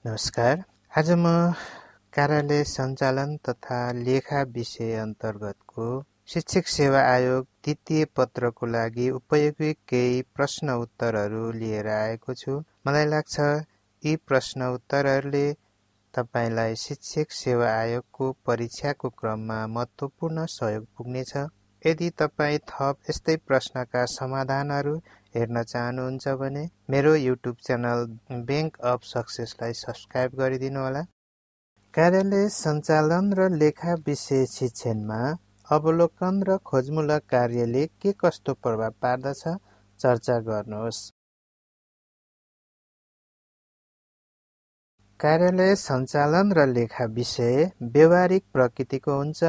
नमस्कार। आज म कार्यालय सञ्चालन तथा लेखा विषय अन्तर्गतको शिक्षक सेवा आयोग द्वितीय पत्रको लागि उपयोगी केही प्रश्न उत्तरहरू लिएर आएको छु। मलाई लाग्छ यी प्रश्न उत्तरहरूले तपाईलाई शिक्षक सेवा आयोगको परीक्षाको क्रममा महत्त्वपूर्ण सहयोग पुग्नेछ। यदि तपाईँ थप यस्तै प्रश्नका समाधानहरू हेर्न चाहनुहुन्छ भने मेरो युट्युब च्यानल बैंक अफ सक्सेसलाई सब्स्क्राइब गरिदिनुहोला। कार्यालय सञ्चालन र लेखा विषय शिक्षणमा अवलोकन र खोजमूलक कार्यले के कस्तो प्रभाव पार्दछ चर्चा गर्नुहोस्। कार्यालय सञ्चालन र लेखा विषय व्यवहारिक प्रकृतिको हुन्छ,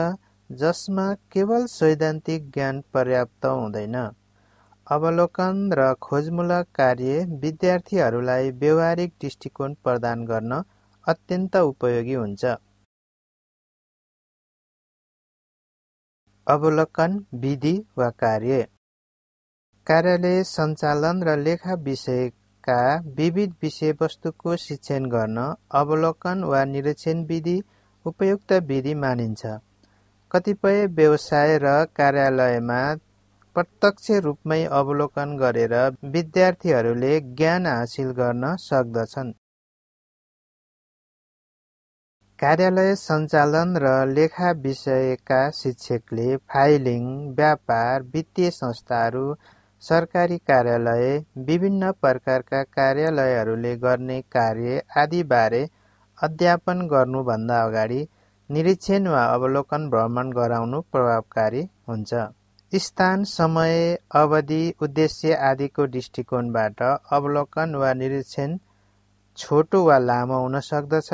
जसमा केवल सैद्धान्तिक ज्ञान पर्याप्त हुँदैन। अवलोकन र खोजमूलक कार्य विद्यार्थीहरूलाई व्यवहारिक दृष्टिकोण प्रदान गर्न अत्यन्त उपयोगी हुन्छ। अवलोकन विधि वा कार्य। कार्यालय सञ्चालन र लेखा विषयका विविध विषयवस्तुको शिक्षण गर्न अवलोकन वा निरीक्षण विधि उपयुक्त विधि मानिन्छ। कतिपय व्यवसाय र कार्यालयमा प्रत्यक्ष रूपमै अवलोकन गरेर विद्यार्थीहरूले ज्ञान हासिल गर्न सक्दछन्। कार्यालय सञ्चालन र लेखा विषयका शिक्षकले फाइलिङ, व्यापार, वित्तीय संस्थाहरू, सरकारी कार्यालय, विभिन्न प्रकारका कार्यालयहरूले गर्ने कार्य आदिबारे अध्यापन गर्नुभन्दा अगाडि निरीक्षण वा अवलोकन भ्रमण गराउनु प्रभावकारी हुन्छ। स्थान, समय, अवधि, उद्देश्य आदिको दृष्टिकोणबाट अवलोकन वा निरीक्षण छोटो वा लामो हुन सक्दछ।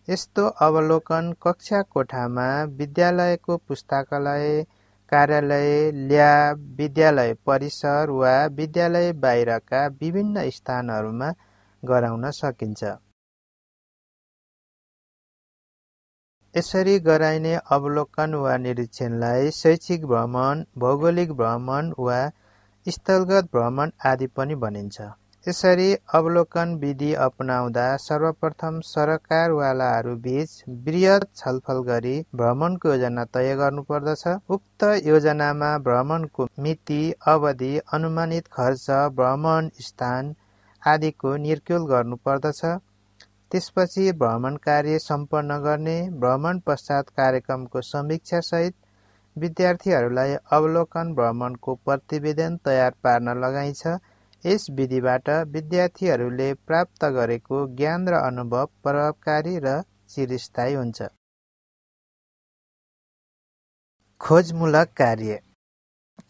यस्तो अवलोकन कक्षा कोठामा, विद्यालयको पुस्तकालय, कार्यालय, ल्याब, विद्यालय परिसर वा विद्यालय बाहिरका विभिन्न स्थानहरूमा गराउन सकिन्छ। यसरी गराइने अवलोकन वा निरीक्षणलाई शैक्षिक भ्रमण, भौगोलिक भ्रमण वा स्थलगत भ्रमण आदि पनि भनिन्छ। यसरी अवलोकन विधि अपनाउँदा सर्वप्रथम सरकारवालाहरू बीच वृहत छलफल गरी भ्रमणको योजना तय गर्नुपर्दछ। उक्त योजनामा भ्रमणको मिति, अवधि, अनुमानित खर्च, भ्रमण स्थान आदिको निर्क्युल गर्नुपर्दछ। त्यसपछि भ्रमण कार्य सम्पन्न गर्ने, भ्रमण पश्चात कार्यक्रमको समीक्षा सहित विद्यार्थीहरूलाई अवलोकन भ्रमणको प्रतिवेदन तयार पार्न लगाइन्छ। यस विधिबाट विद्यार्थीहरूले प्राप्त गरेको ज्ञान र अनुभव प्रभावकारी र चिरस्थायी हुन्छ। खोजमूलक कार्य।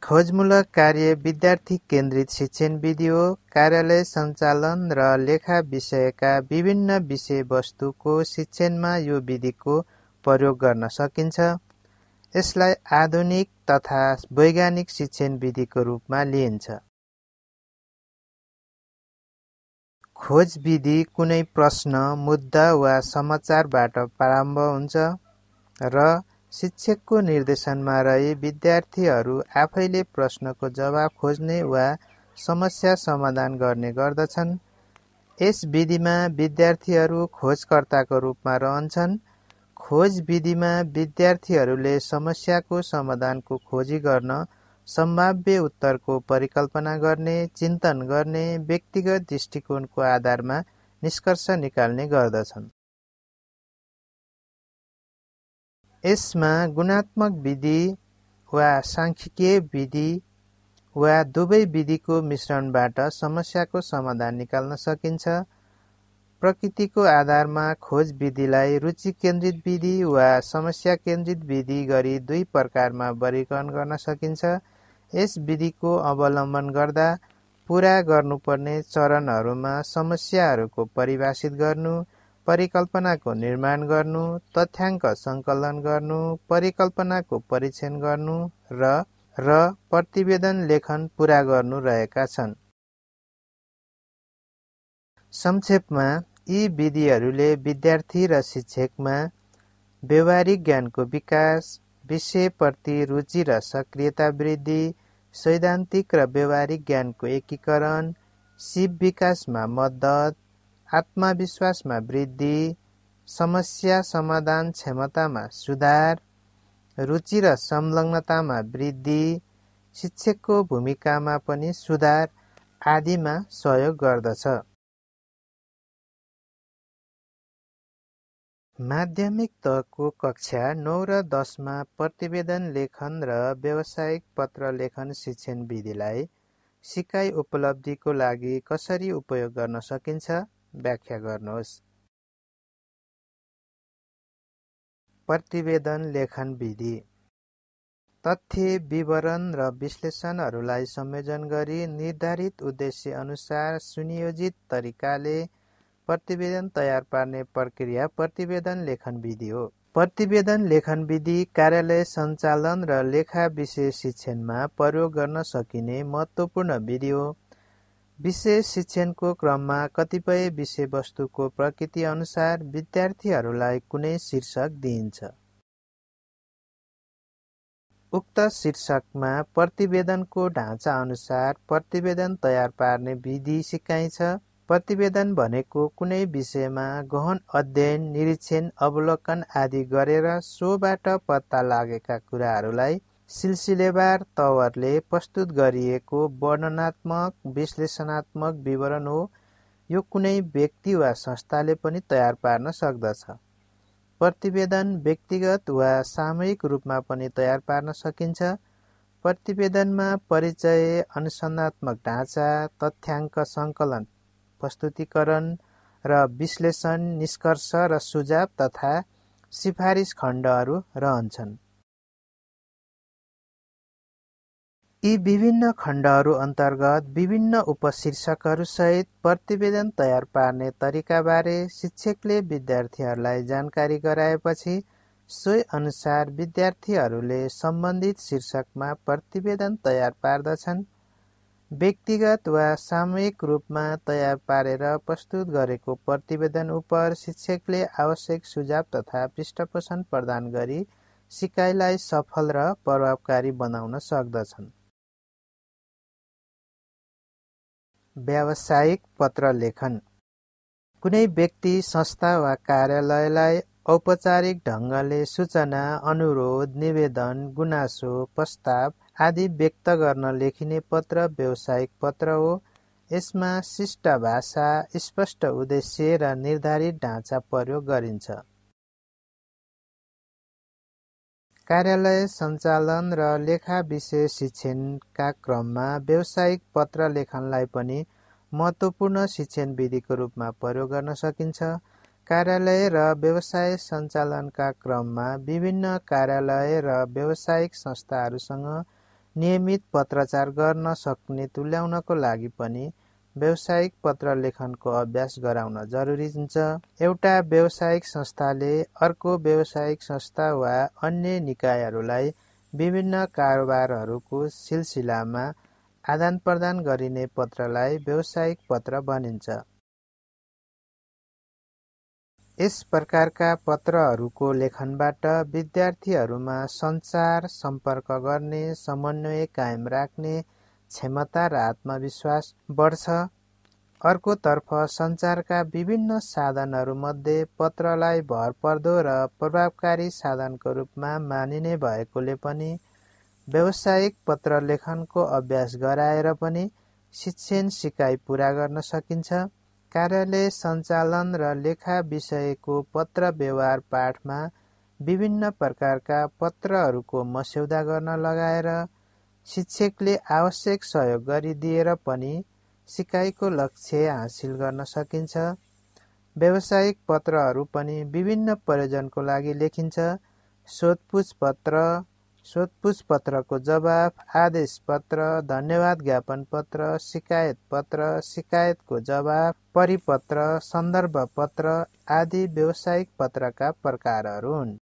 खोजमूलक कार्य विद्यार्थी केन्द्रित शिक्षण विधि हो। कार्यालय सञ्चालन र लेखा विषयका विभिन्न विषयवस्तुको शिक्षणमा यो विधिको प्रयोग गर्न सकिन्छ। यसलाई आधुनिक तथा वैज्ञानिक शिक्षण विधिको रूपमा लिइन्छ। खोज विधि कुनै प्रश्न, मुद्दा वा समाचारबाट प्रारम्भ हुन्छ र शिक्षकको निर्देशनमा रही विद्यार्थीहरू आफैले प्रश्नको जवाब खोज्ने वा समस्या समाधान गर्ने गर्दछन्। यस विधिमा विद्यार्थीहरू खोजकर्ताको रूपमा रहन्छन्। खोज विधिमा विद्यार्थीहरूले समस्याको समाधानको खोजी गर्न, सम्भाव्य उत्तरको परिकल्पना गर्ने, चिन्तन गर्ने, व्यक्तिगत दृष्टिकोणको आधारमा निष्कर्ष निकाल्ने गर्दछन्। यसमा गुणात्मक विधि वा सांख्यिकीय विधि वा दुवै विधिको मिश्रणबाट समस्याको समाधान निकाल्न सकिन्छ। प्रकृतिको आधारमा खोज विधिलाई रुचि केन्द्रित विधि वा समस्या केन्द्रित विधि गरी दुई प्रकारमा वर्गीकरण गर्न सकिन्छ। यस विधिको अवलम्बन गर्दा पूरा गर्नुपर्ने चरणहरूमा समस्याहरूको परिभाषित गर्नु, परिकल्पनाको निर्माण गर्नु, तथ्याङ्क सङ्कलन गर्नु, परिकल्पनाको परीक्षण गर्नु र प्रतिवेदन लेखन पूरा गर्नु रहेका छन्। संक्षेपमा यी विधिहरूले विद्यार्थी र शिक्षकमा व्यवहारिक ज्ञानको विकास, विषयप्रति रुचि र सक्रियता वृद्धि, सैद्धान्तिक र व्यवहारिक ज्ञानको एकीकरण, सिप विकासमा मद्दत आत्मविश्वासमा वृद्धि, समस्या समाधान क्षमतामा सुधार, रुचि र संलग्नतामा वृद्धि, शिक्षकको भूमिकामा पनि सुधार आदिमा सहयोग गर्दछ। माध्यमिक तहको कक्षा 9 र 10 मा प्रतिवेदन लेखन र व्यावसायिक पत्र लेखन शिक्षण विधिलाई सिकाइ उपलब्धिको लागि कसरी उपयोग गर्न सकिन्छ व्याख्या गर्नुहोस्। प्रतिवेदन लेखन विधि तथ्य, विवरण र विश्लेषणहरूलाई संयोजन गरी निर्धारित उद्देश्य अनुसार सुनियोजित तरिकाले प्रतिवेदन तयार पार्ने प्रक्रिया प्रतिवेदन लेखन विधि हो। प्रतिवेदन लेखन विधि कार्यालय सञ्चालन र लेखा विषय शिक्षणमा प्रयोग गर्न सकिने महत्त्वपूर्ण विधि हो। विषय शिक्षणको क्रममा कतिपय विषयवस्तुको प्रकृति अनुसार विद्यार्थीहरूलाई कुनै शीर्षक दिइन्छ। उक्त शीर्षकमा प्रतिवेदनको ढाँचा अनुसार प्रतिवेदन तयार पार्ने विधि सिकाइन्छ। प्रतिवेदन भनेको कुनै विषयमा गहन अध्ययन, निरीक्षण, अवलोकन आदि गरेर सोबाट पत्ता लागेका कुराहरूलाई सिलसिलेवार तवरले प्रस्तुत गरिएको वर्णनात्मक, विश्लेषणात्मक विवरण हो। यो कुनै व्यक्ति वा संस्थाले पनि तयार पार्न सक्दछ। प्रतिवेदन व्यक्तिगत वा सामूहिक रूपमा पनि तयार पार्न सकिन्छ। प्रतिवेदनमा परिचय, अनुसन्धात्मक ढाँचा, तथ्याङ्क सङ्कलन, प्रस्तुतीकरण र विश्लेषण, निष्कर्ष र सुझाव तथा सिफारिस खण्डहरू रहन्छन्। यी विभिन्न खण्डहरू अन्तर्गत विभिन्न उपशीर्षकहरूसहित प्रतिवेदन तयार पार्ने तरिकाबारे शिक्षकले विद्यार्थीहरूलाई जानकारी गराएपछि सोही अनुसार विद्यार्थीहरूले सम्बन्धित शीर्षकमा प्रतिवेदन तयार पार्दछन्। व्यक्तिगत वा सामूहिक रूपमा तयार पारेर प्रस्तुत गरेको प्रतिवेदन उपर शिक्षकले आवश्यक सुझाव तथा पृष्ठपोषण प्रदान गरी सिकाइलाई सफल र प्रभावकारी बनाउन सक्दछन्। व्यावसायिक पत्र लेखन कुनै व्यक्ति, संस्था वा कार्यालयलाई औपचारिक ढङ्गले सूचना, अनुरोध, निवेदन, गुनासो, प्रस्ताव आदि व्यक्त गर्न लेखिने पत्र व्यावसायिक पत्र हो। यसमा शिष्ट भाषा, स्पष्ट उद्देश्य र निर्धारित ढाँचा प्रयोग गरिन्छ। कार्यालय सञ्चालन र लेखा विषय शिक्षणका क्रममा व्यावसायिक पत्र लेखनलाई पनि महत्त्वपूर्ण शिक्षण विधिको रूपमा प्रयोग गर्न सकिन्छ। कार्यालय र व्यवसाय सञ्चालनका क्रममा विभिन्न कार्यालय र व्यावसायिक संस्थाहरूसँग नियमित पत्राचार गर्न सक्ने तुल्याउनको लागि पनि व्यावसायिक पत्र लेखनको अभ्यास गराउन जरुरी हुन्छ। एउटा व्यावसायिक संस्थाले अर्को व्यावसायिक संस्था वा अन्य निकायहरूलाई विभिन्न कारोबारहरूको सिलसिलामा आदान-प्रदान गरिने पत्रलाई व्यावसायिक पत्र भनिन्छ। यस प्रकारका पत्रहरूको लेखनबाट विद्यार्थीहरूमा सञ्चार, सम्पर्क गर्ने, समन्वय कायम राख्ने क्षमता र आत्मविश्वास बढ्छ। अर्कोतर्फ सञ्चारका विभिन्न साधनहरूमध्ये पत्रलाई भरपर्दो र प्रभावकारी साधनको रूपमा मानिने भएकोले पनि व्यावसायिक पत्र लेखनको अभ्यास गराएर पनि शिक्षण सिकाइ पूरा गर्न सकिन्छ। कार्यालय सञ्चालन र लेखा विषयको पत्र व्यवहार पाठमा विभिन्न प्रकारका पत्रहरूको मस्यौदा गर्न लगाएर शिक्षकले आवश्यक सहयोग गरिदिएर पनि सिकाइको लक्ष्य हासिल गर्न सकिन्छ। व्यावसायिक पत्रहरू पनि विभिन्न प्रयोजनको लागि लेखिन्छ। सोधपुछ पत्र, सोधपुछ पत्रको जवाफ, आदेश पत्र, धन्यवाद ज्ञापन पत्र, शिकायत पत्र, शिकायतको जवाफ, परिपत्र, सन्दर्भ पत्र आदि व्यावसायिक पत्रका प्रकारहरू हुन्।